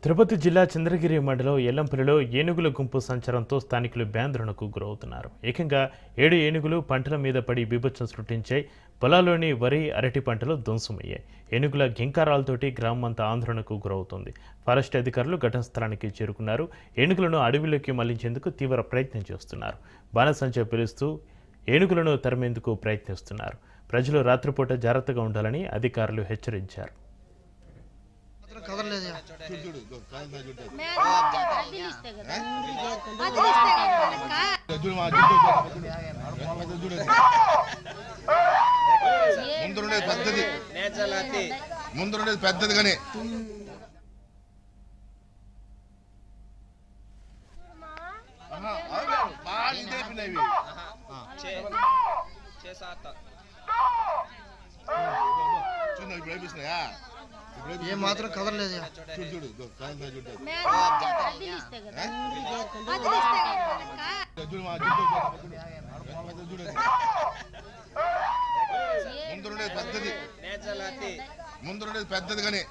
తిరుపతి జిల్లా చంద్రగిరి మండలం ఎల్లంపల్లిలో ఏనుగుల గుంపు సంచారంతో స్థానికులు భయాందోళనకు గురవుతున్నారు. ఏకంగా 7 ఏనుగులు పంటల మీద పడి బీభత్సం సృష్టించాయి. పొలాల్లోని వరి, అరటి పంటలు ధ్వంసమయ్యాయి. ఏనుగుల గింకారాలతోటి గ్రామం అంతా ఆందోళనకు గురవుతోంది. ఫారెస్ట్ అధికారులు ఘటనా స్థలానికి చేరుకున్నారు. ఏనుగులను అడవిలోకి మళ్లించేందుకు తీవ్ర ప్రయత్నం చేస్తున్నారు. బాణసంచా పిలుస్తూ ఏనుగులను తరిమేందుకు ప్రయత్నిస్తున్నారు. ప్రజలు రాత్రిపూట జాగ్రత్తగా ఉండాలని అధికారులు హెచ్చరించారు. ముందు పెద్దది కానీ ఏ మాత్రం కదలలేదు. ముందు పెద్దది కానీ